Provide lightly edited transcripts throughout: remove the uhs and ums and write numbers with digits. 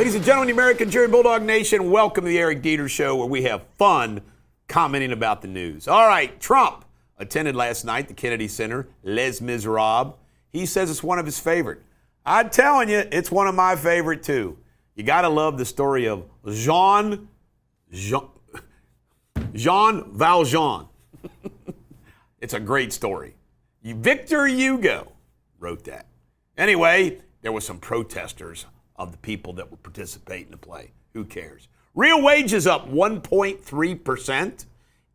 Ladies and gentlemen, the American Jerry Bulldog Nation, welcome to the Eric Deters Show, where we have fun commenting about the news. All right, Trump attended last night the Kennedy Center, Les Miserables. He says it's one of his favorite. I'm telling you, it's one of my favorite too. You got to love the story of Jean Valjean. It's a great story. Victor Hugo wrote that. Anyway, there were some protesters of the people that were participating in the play. Who cares? Real wages up 1.3%.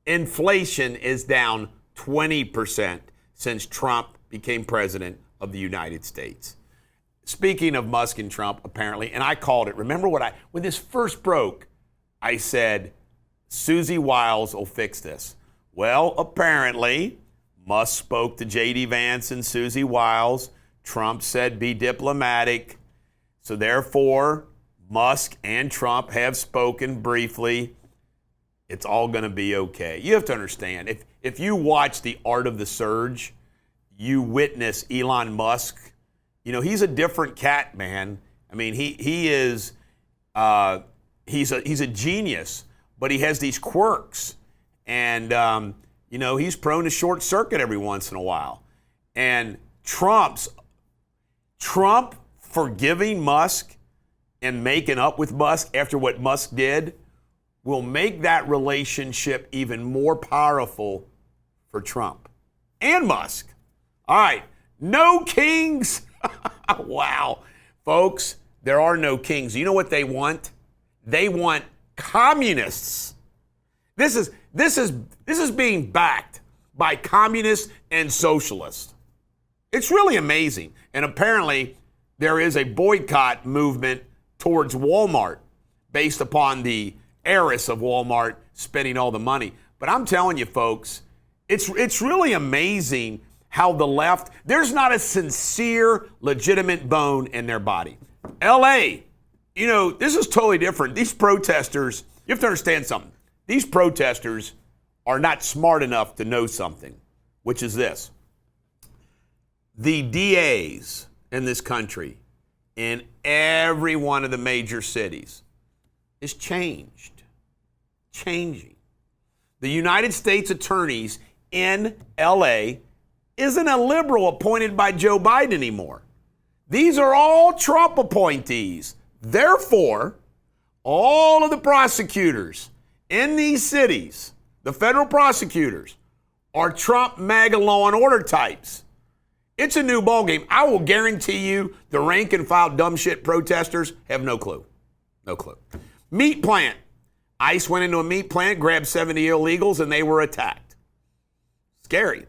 Inflation is down 20% since Trump became president of the United States. Speaking of Musk and Trump, apparently, and I called it. Remember when this first broke, I said, Susie Wiles will fix this. Well, apparently, Musk spoke to J.D. Vance and Susie Wiles. Trump said, be diplomatic. So therefore, Musk and Trump have spoken briefly. It's all going to be okay. You have to understand, if you watch The Art of the Surge, you witness Elon Musk. You know, he's a different cat, man. I mean, he's a genius, but he has these quirks. And, he's prone to short circuit every once in a while. And Trump forgiving Musk and making up with Musk after what Musk did will make that relationship even more powerful for Trump and Musk. All right, no kings. Wow. Folks, there are no kings. You know what they want? They want communists. This is being backed by communists and socialists. It's really amazing. And apparently there is a boycott movement towards Walmart based upon the heiress of Walmart spending all the money. But I'm telling you, folks, it's really amazing how the left, there's not a sincere, legitimate bone in their body. LA, this is totally different. These protesters, you have to understand something. These protesters are not smart enough to know something, which is this. The DAs in this country, in every one of the major cities, is changing. The United States attorneys in LA isn't a liberal appointed by Joe Biden anymore. These are all Trump appointees. Therefore, all of the prosecutors in these cities, the federal prosecutors, are Trump MAGA law and order types. It's a new ballgame. I will guarantee you the rank and file dumb shit protesters have no clue. No clue. Meat plant. ICE went into a meat plant, grabbed 70 illegals, and they were attacked. Scary.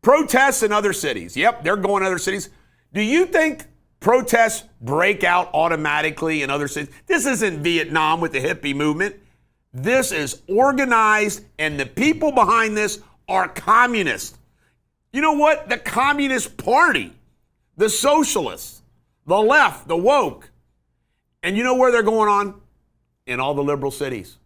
Protests in other cities. Yep, they're going to other cities. Do you think protests break out automatically in other cities? This isn't Vietnam with the hippie movement. This is organized, and the people behind this are communists. You know what? The Communist Party, the socialists, the left, the woke. And you know where they're going on? In all the liberal cities.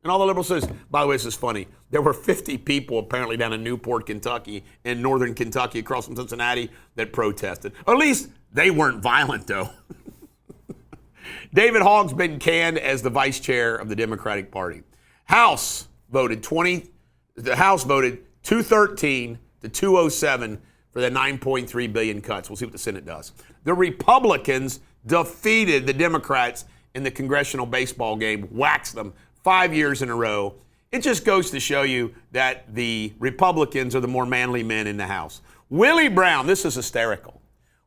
In all the liberal cities. By the way, this is funny. There were 50 people apparently down in Newport, Kentucky, in northern Kentucky, across from Cincinnati, that protested. At least they weren't violent, though. David Hogg's been canned as the vice chair of the Democratic Party. The House voted 213 to 207 for the $9.3 billion cuts. We'll see what the Senate does. The Republicans defeated the Democrats in the congressional baseball game, waxed them 5 years in a row. It just goes to show you that the Republicans are the more manly men in the House. Willie Brown, this is hysterical.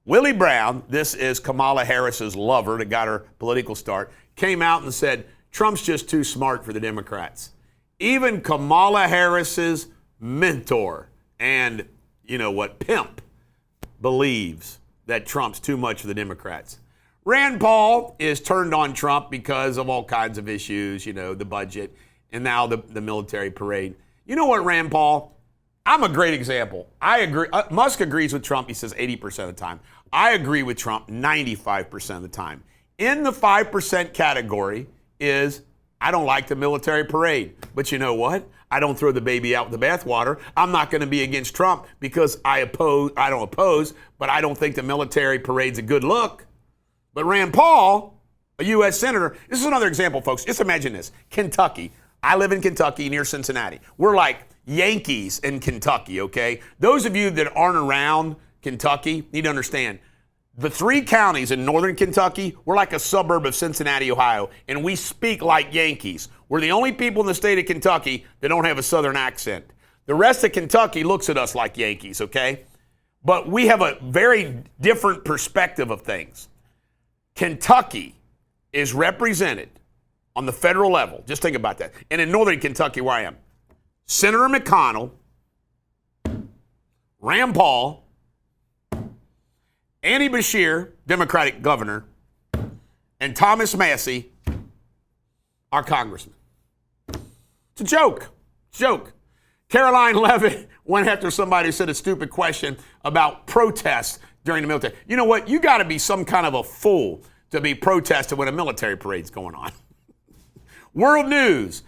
Willie Brown, this is Kamala Harris's lover that got her political start, came out and said, Trump's just too smart for the Democrats. Even Kamala Harris's mentor and, pimp believes that Trump's too much for the Democrats. Rand Paul is turned on Trump because of all kinds of issues, the budget, and now the military parade. You know what, Rand Paul? I'm a great example. I agree. Musk agrees with Trump, he says 80% of the time. I agree with Trump 95% of the time. In the 5% category is, I don't like the military parade. But you know what? I don't throw the baby out with the bathwater. I'm not going to be against Trump because I don't oppose, but I don't think the military parade's a good look. But Rand Paul, a U.S. senator. This is another example, folks. Just imagine this. Kentucky. I live in Kentucky near Cincinnati. We're like Yankees in Kentucky, okay? Those of you that aren't around Kentucky need to understand. The 3 counties in northern Kentucky, we're like a suburb of Cincinnati, Ohio, and we speak like Yankees. We're the only people in the state of Kentucky that don't have a southern accent. The rest of Kentucky looks at us like Yankees, okay? But we have a very different perspective of things. Kentucky is represented on the federal level. Just think about that. And in northern Kentucky, where I am, Senator McConnell, Rand Paul, Andy Beshear, Democratic governor, and Thomas Massey, our congressman. It's a joke. It's a joke. Caroline Leavitt went after somebody who said a stupid question about protests during the military. You know what? You got to be some kind of a fool to be protesting when a military parade's going on. World news.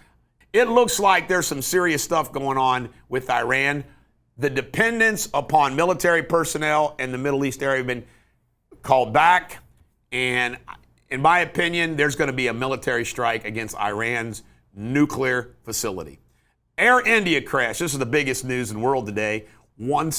It looks like there's some serious stuff going on with Iran. The dependence upon military personnel in the Middle East area have been called back. And in my opinion, there's going to be a military strike against Iran's nuclear facility. Air India crash. This is the biggest news in the world today. A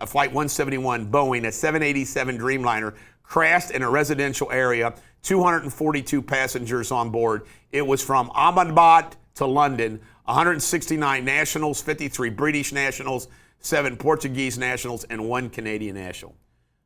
Flight 171 Boeing, a 787 Dreamliner, crashed in a residential area, 242 passengers on board. It was from Ahmedabad to London, 169 nationals, 53 British nationals, 7 Portuguese nationals, and 1 Canadian national.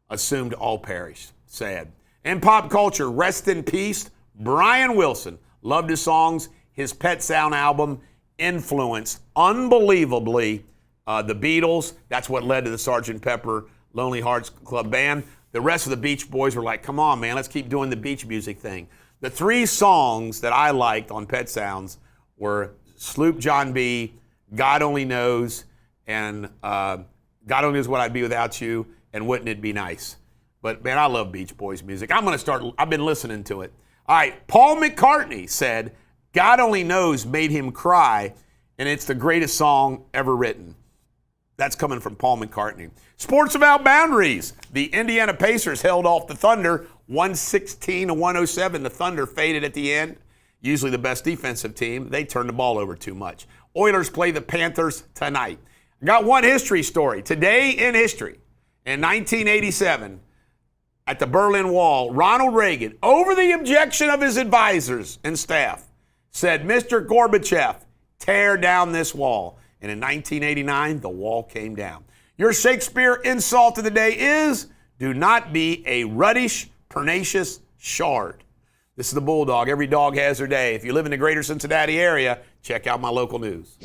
Assumed all perished. Sad. In pop culture, rest in peace, Brian Wilson. Loved his songs. His Pet Sound album influenced unbelievably the Beatles. That's what led to the Sgt. Pepper Lonely Hearts Club Band. The rest of the Beach Boys were like, come on, man, let's keep doing the beach music thing. The 3 songs that I liked on Pet Sounds were Sloop John B., God Only Knows, and God Only Knows What I'd Be Without You, and Wouldn't It Be Nice. But, man, I love Beach Boys music. I've been listening to it. All right, Paul McCartney said, God Only Knows made him cry, and it's the greatest song ever written. That's coming from Paul McCartney. Sports Without Boundaries. The Indiana Pacers held off the Thunder 116-107. The Thunder faded at the end. Usually the best defensive team. They turned the ball over too much. Oilers play the Panthers tonight. I got one history story. Today in history, in 1987, at the Berlin Wall, Ronald Reagan, over the objection of his advisors and staff, said, Mr. Gorbachev, tear down this wall. And in 1989, the wall came down. Your Shakespeare insult of the day is, do not be a ruddish, pernicious shard. This is the Bulldog. Every dog has their day. If you live in the greater Cincinnati area, check out my local news.